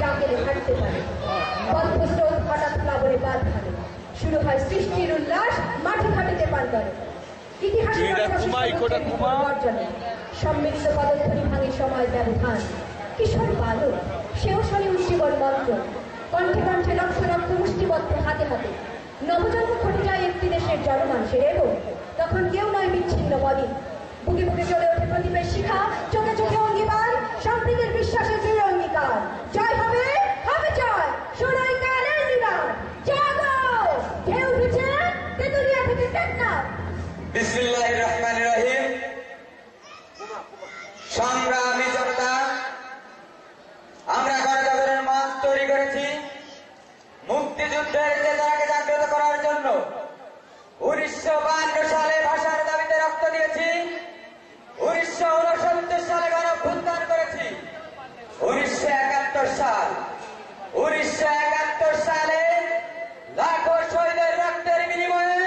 ডাকের হাঁটতে পারে। বদ্ধস্রোত হঠাৎ প্লাবনে বাঁধ ভাঙে, শুরু হয় সৃষ্টির উল্লাস, মাঠে ঘাটিতে পান করে। ইতিহাসের অর্জনে সম্মিলিত পদধ্বনি ভাঙে সময় ব্যবধান। কিশোর বালক, সেও শনি উজ্জীবন মন্ত্র, কণ্ঠে কণ্ঠে লক্ষ লক্ষ মুষ্টিবদ্ধ হাতে হাতে। নবজন্ম ঘটে যায় একটি দেশের জনমানুষের, এবং তখন কেউ নয় বিচ্ছিন্ন বলে। বুকে বুকে চলে ওঠে প্রদীপের শিখা, চোখে চোখে অঙ্গীকার, সম্প্রীতির বিশ্বাসের দৃঢ় অঙ্গীকার। জয় হবে, হবে জয়, সোনাই কালের দিনার। জাগো, ঢেউ উঠেছে তেতুলিয়া থেকে টেকনাফ। বিসমিল্লাহির রহমানির রহিম। সংগ্রামী জনতা, আমরা গণজাগরণের মঞ্চ তৈরি করেছি মুক্তিযুদ্ধের চেতনাকে জাগ্রত করার জন্য। 1952 সালে ভাষার দাবিতে রক্ত দিয়েছি, 1969 সালে গণঅভ্যুত্থান করেছি, 1971 সালে লাখো শহীদের রক্তের বিনিময়ে,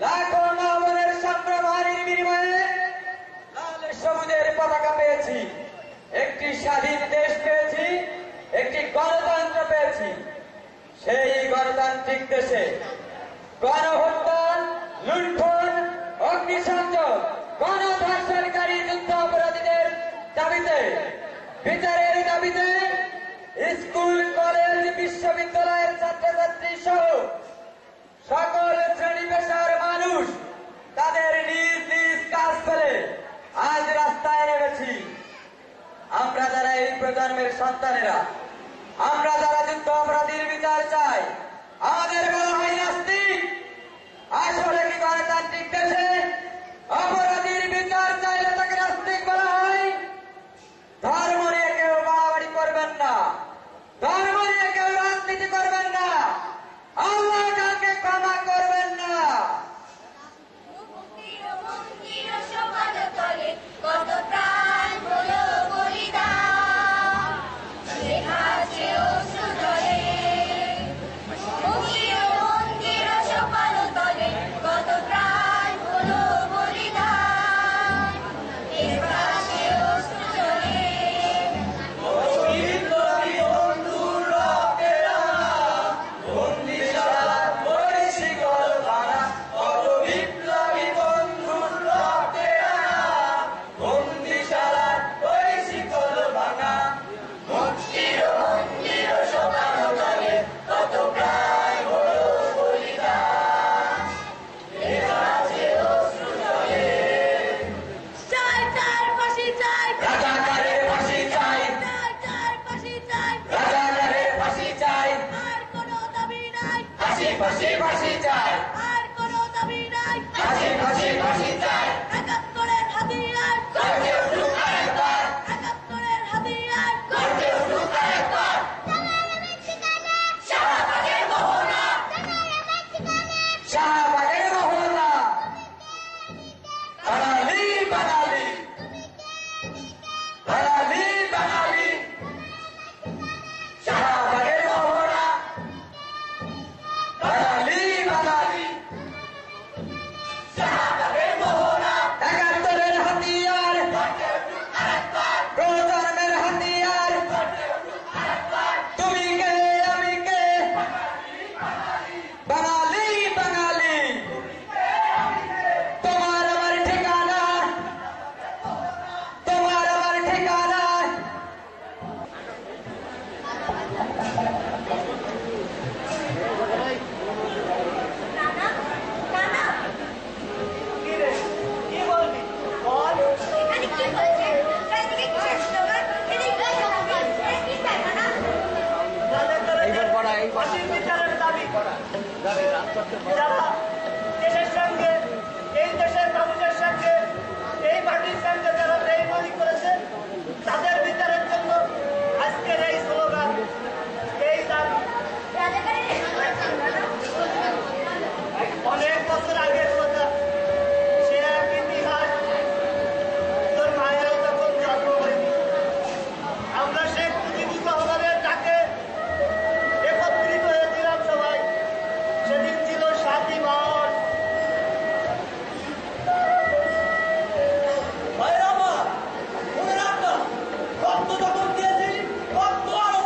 লাখো মা-বোনের সংগ্রামের বিনিময়ে লাল সবুজের পতাকা পেয়েছি, একটি স্বাধীন দেশ পেয়েছি, একটি গণতন্ত্র পেয়েছি। সেই গণতান্ত্রিক দেশে গণহত্যা, লুণ্ঠন, অগ্নিসংযোগ, গণধর্ষণকারী যুদ্ধ অপরাধীদের দাবিতে, বিচারের দাবিতে স্কুল, কলেজ, বিশ্ববিদ্যালয়ের ছাত্রছাত্রী সহ সকল শ্রেণী পেশার মানুষ তাদের নিজ নিজ কাজ ফেলে আজ রাস্তায় নেমেছি। আমরা যারা এই প্রজন্মের সন্তানেরা, আমরা যারা যুদ্ধ অপরাধীর বিচার চাই, আমাদের বলা হয় নাস্তিক। আসলে কি গণতান্ত্রিক দেশে অপরাধীর বিচার চাইলে তাকে নাস্তিক বলা হয়? ধর্ম নিয়ে কেউ বাড়াবাড়ি করবেন না, ধর্ম নিয়ে কেউ রাজনীতি করবেন না, আল্লাহ কাউকে ক্ষমা করবেন না। কত প্রাণ হলো বলিদান, লেখাছে অশ্রু জলে। মুক্তির মন্দির সকাল তলে কত প্রাণ হলো বলিদান, লেখাছে অশ্রু জলে। যারা দেশের সঙ্গে, এই দেশের মানুষের সঙ্গে, এই মাটির সঙ্গে যারা বেইমানি করেছে তাদের বিচারের জন্য আজকের এই স্লোগান, এই দাবি। অনেক বছর আগের কথা, সে এক ইতিহাস। তোর মায়ের তখন জন্ম হয়নি, আমরা শেখ মুজিবুর রহমানের ডাকে একত্রিত হয়েছিলাম সবাই। সেদিন ছিল ৭ই মার্চ। রক্ত যখন দিয়েছি, রক্ত আরো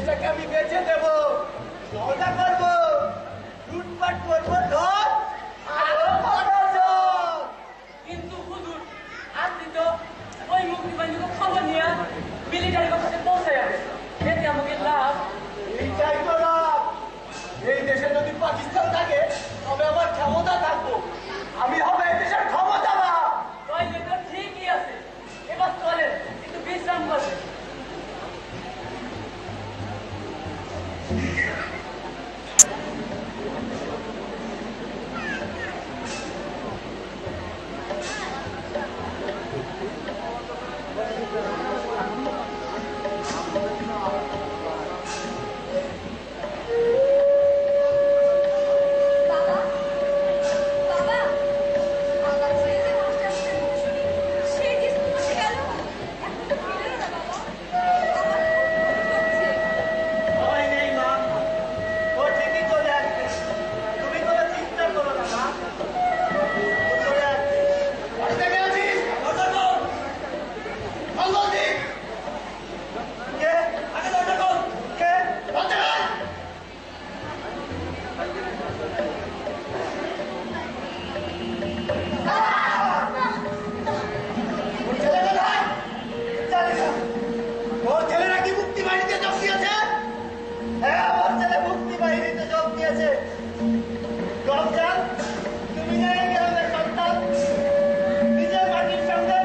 দেশটাকে আমি বেঁচে দেব, সওদা করবো, লুটপাট করবো, ধর আরো বড় ধর। কিন্তু হুজুর আপনি তো ওই মুক্তিবাহিনীকে খবর নিয়ে মিলিটারি অফিসে পৌঁছে যাবে, এতে আমাকে লাভ। এইটাই তো লাভ। এই দেশে যদি পাকিস্তান থাকে তবে আমার ক্ষমতা থাকবো, আমি হবে এই দেশের ক্ষমতা না। তাইলে তো ঠিকই আছে, এবার চলেন একটু বিশ্রাম করবেন। বাবা বাবা আমার ছেলে যে মাস্টার মুখ শুনি সে যে স্কুলে গেল এখন তো ফিরলো না বাবা আমার খুব ভয় করছে। ভয় নেই মা, ও ঠিকই চলে আসবে, তুমি কোনো চিন্তা করো না মা, ও চলে আসবে। বাড়িতে কে আছিস? দরজা খোল। খোল বলছি। কে? আগে দরজা খোল। কে? দরজা খোল। ওর ছেলে কোথায়? জানি না। ওর ছেলেরা কি মুক্তি বাহিনীতে যোগ দিয়েছে? হ্যাঁ, আমার ছেলে মুক্তি বাহিনীতে যোগ দিয়েছে। রমজান, তুমি যে এই গ্রামের সন্তান, নিজের মাটির সঙ্গে,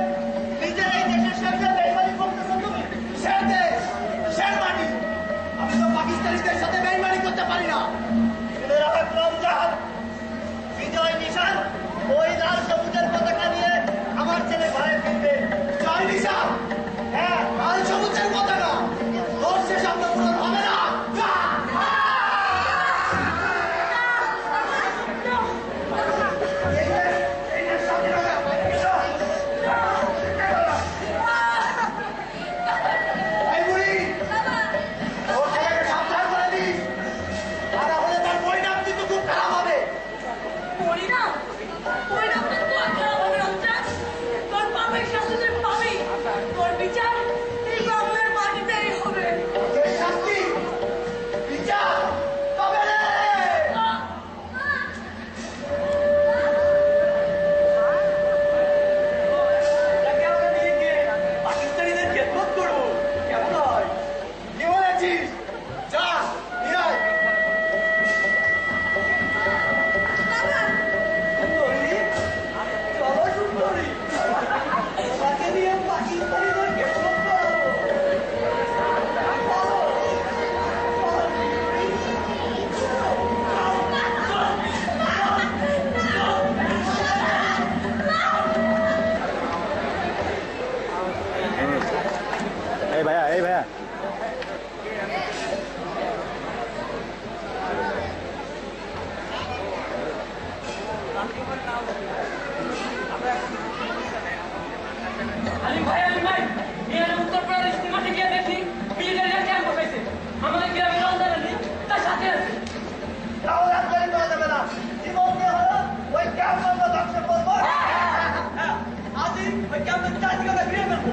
নিজের এই দেশের সঙ্গে বেইমানি করতেছো তুমি। কিসের দেশ? কিসের মাটি? আমি তো পাকিস্তানিদের সাথে বেইমানি করতে পারি না। শুনে রাখ রমজান, বিজয় নিশান ওই লাল সবুজের পতাকা নিয়ে আমার ছেলে ঘরে ফিরবে। জয় নিশান, হ্যাঁ, লাল সবুজের পতাকা। তোর সে স্বপ্ন পূরণ হবে না। এই বুড়ি, ওর ছেলেকে সাবধান করে দিস, তা না হলে তার পরিণাম কিন্তু খুব খারাপ হবে। পরিণাম পরিণামটা তোর খারাপ হবে রমজান, তোর পাপের শাস্তি তুই পাবি, তোর বিচার এই বাংলার মাটিতেই হবে। যে শাস্তি, বিচার তবে রে। তাকে আমরা নিয়ে গিয়ে পাকিস্তানিদের খেদমত করবো, কেমন হয়? কি বলেছিস? যা, নিয়ে আয়। বাবা সুন্দরী, চলো সুন্দরী, তোমাকে নিয়ে পাকিস্তানিদের খেদমত করবো। এই ভাইয়া, এই ভাইয়া, আলিম ভাই এখানে উত্তরপ্রদেশ মাঠে গিয়ে দেখি মিলিটারিরা ক্যাম্প বসাইছে, আমাদের গ্রামের রমজান তার সাথে আছে। তাহলে আর দেরি করা যাবে না। জীবন দিয়ে হলো ওই ক্যাম্প আমরা ধ্বংস করবো। আজই ওই ক্যাম্পের চারদিকে আমরা ঘিরে ফেলবো।